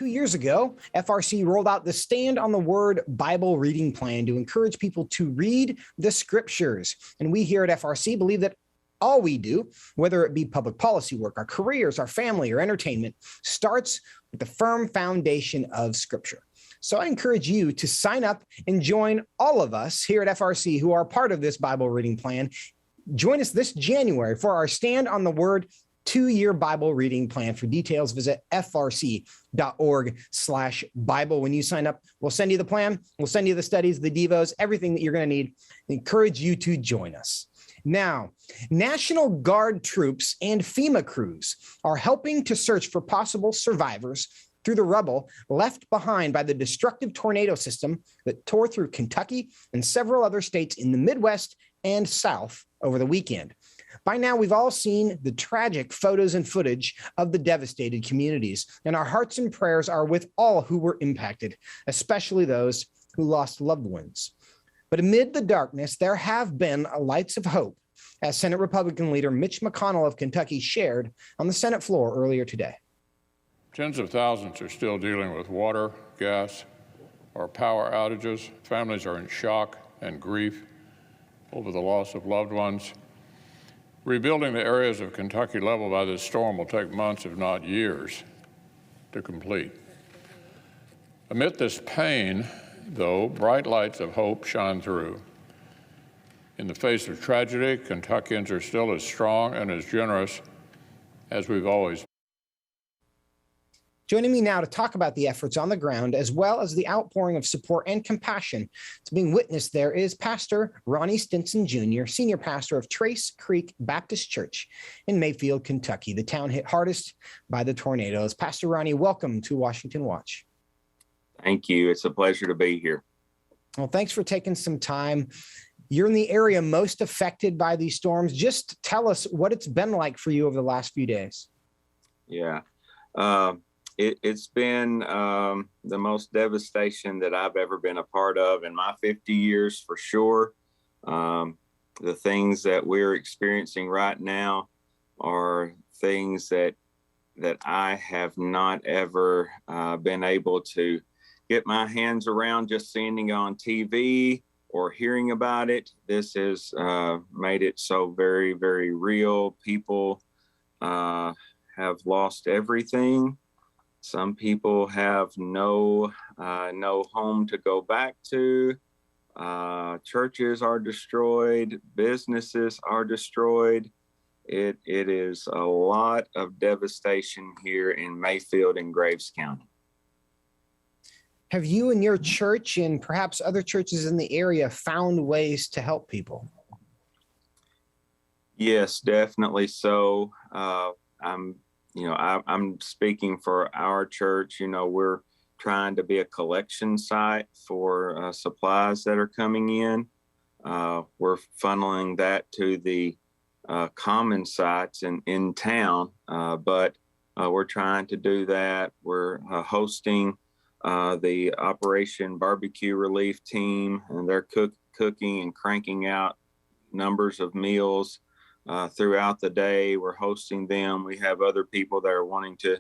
2 years ago, FRC rolled out the Stand on the Word Bible reading plan to encourage people to read the scriptures. And we here at FRC believe that all we do, whether it be public policy work, our careers, our family, or entertainment, starts with the firm foundation of Scripture. So I encourage you to sign up and join all of us here at FRC who are part of this Bible reading plan. Join us this January for our Stand on the Word 2-year Bible reading plan. For details, visit frc.org/Bible. When you sign up, we'll send you the plan, we'll send you the studies, the devos, everything that you're going to need. I encourage you to join us. Now, National Guard troops and FEMA crews are helping to search for possible survivors through the rubble left behind by the destructive tornado system that tore through Kentucky and several other states in the Midwest and South over the weekend. By now, we've all seen the tragic photos and footage of the devastated communities, and our hearts and prayers are with all who were impacted, especially those who lost loved ones. But amid the darkness, there have been lights of hope, as Senate Republican leader Mitch McConnell of Kentucky shared on the Senate floor earlier today. Tens of thousands are still dealing with water, gas, or power outages. Families are in shock and grief over the loss of loved ones. Rebuilding the areas of Kentucky leveled by this storm will take months, if not years, to complete. Amid this pain, though, bright lights of hope shine through. In the face of tragedy, Kentuckians are still as strong and as generous as we've always been. Joining me now to talk about the efforts on the ground, as well as the outpouring of support and compassion that's being witnessed there, is Pastor Ronnie Stinson Jr., senior pastor of Trace Creek Baptist Church in Mayfield, Kentucky, the town hit hardest by the tornadoes. Pastor Ronnie, welcome to Washington Watch. Thank you. It's a pleasure to be here. Well, thanks for taking some time. You're in the area most affected by these storms. Just tell us what it's been like for you over the last few days. Yeah. It's been the most devastation that I've ever been a part of in my 50 years, for sure. The things that we're experiencing right now are things that I have not ever been able to get my hands around just seeing it on TV or hearing about it. This has made it so very, very real. People have lost everything. Some people have no home to go back to. Churches are destroyed. Businesses are destroyed. It is a lot of devastation here in Mayfield and Graves County. Have you and your church and perhaps other churches in the area found ways to help people? Yes, definitely so. I'm speaking for our church. We're trying to be a collection site for supplies that are coming in. We're funneling that to the common sites in town, but we're trying to do that. We're hosting the Operation Barbecue Relief Team, and they're cooking and cranking out numbers of meals throughout the day. We're hosting them. We have other people that are wanting to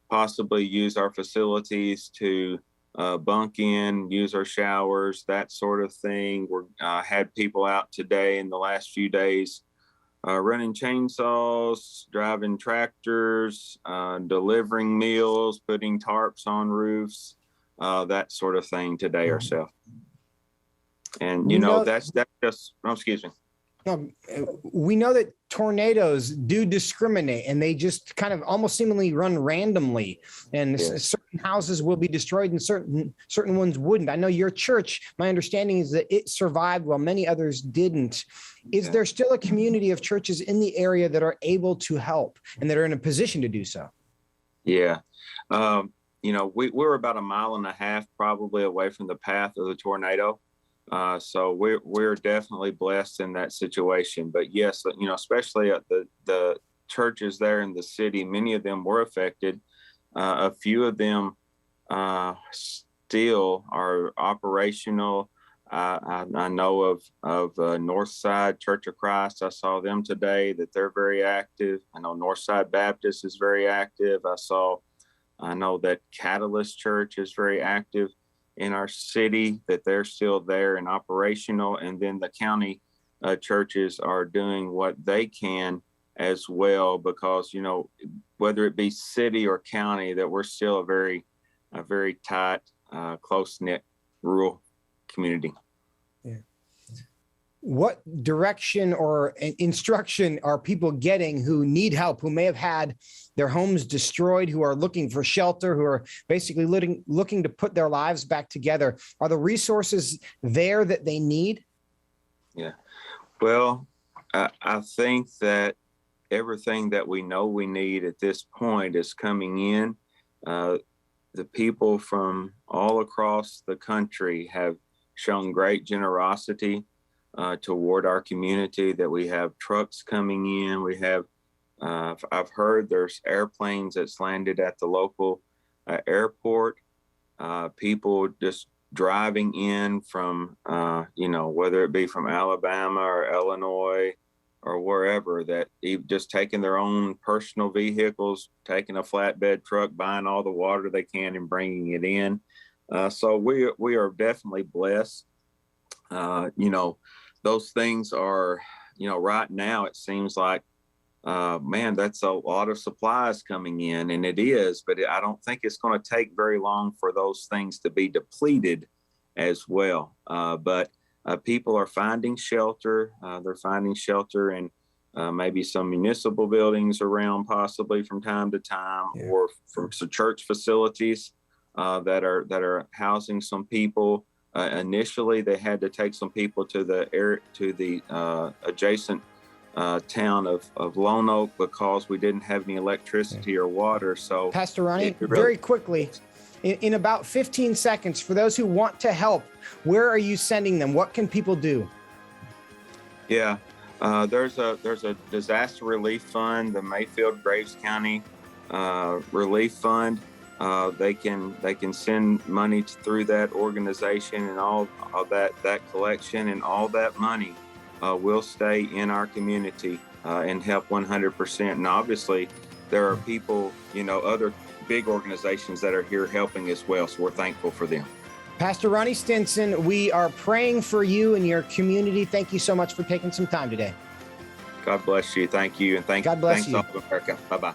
possibly use our facilities to bunk in, use our showers, that sort of thing. We're had people out today in the last few days running chainsaws, driving tractors, delivering meals, putting tarps on roofs, that sort of thing today ourselves. And, that's just, excuse me. We know that tornadoes do discriminate, and they just kind of almost seemingly run randomly, and certain houses will be destroyed and certain ones wouldn't. I know your church, my understanding is that it survived while many others didn't. Is there still a community of churches in the area that are able to help and that are in a position to do so? Yeah. We're about 1.5 miles probably away from the path of the tornado. So we're definitely blessed in that situation. But yes, especially at the churches there in the city, many of them were affected. A few of them still are operational. I know of Northside Church of Christ. I saw them today, that they're very active. I know Northside Baptist is very active. I saw I know that Catalyst Church is very active in our city, that they're still there and operational. And then the county churches are doing what they can as well, because, you know, whether it be city or county, that we're still a very tight, close-knit rural community. Yeah. What direction or instruction are people getting who need help, who may have had their homes destroyed, who are looking for shelter, who are basically looking to put their lives back together? Are the resources there that they need? Yeah. Well, I think that everything that we know we need at this point is coming in. The people from all across the country have shown great generosity toward our community, that we have trucks coming in. We have, I've heard there's airplanes that's landed at the local airport. People just driving in from, you know, whether it be from Alabama or Illinois or wherever, that just taking their own personal vehicles, taking a flatbed truck, buying all the water they can and bringing it in. So we are definitely blessed. You know, those things are, you know, right now it seems like, man, that's a lot of supplies coming in, and it is, but I don't think it's going to take very long for those things to be depleted as well. But people are finding shelter. They're finding shelter in maybe some municipal buildings around, possibly from time to time, or from some church facilities that are housing some people. Initially, they had to take some people to the adjacent town of Lone Oak because we didn't have any electricity or water. So, Pastor Ronnie, very quickly, in about 15 seconds, for those who want to help, where are you sending them? What can people do? Yeah, there's a disaster relief fund, the Mayfield Graves County Relief Fund. They can send money through that organization, and all that collection, and all that money will stay in our community and help 100%. And obviously, there are people, you know, other big organizations that are here helping as well. So we're thankful for them. Pastor Ronnie Stinson, we are praying for you and your community. Thank you so much for taking some time today. God bless you. Thank you. And God bless thanks you. all of America. Bye-bye.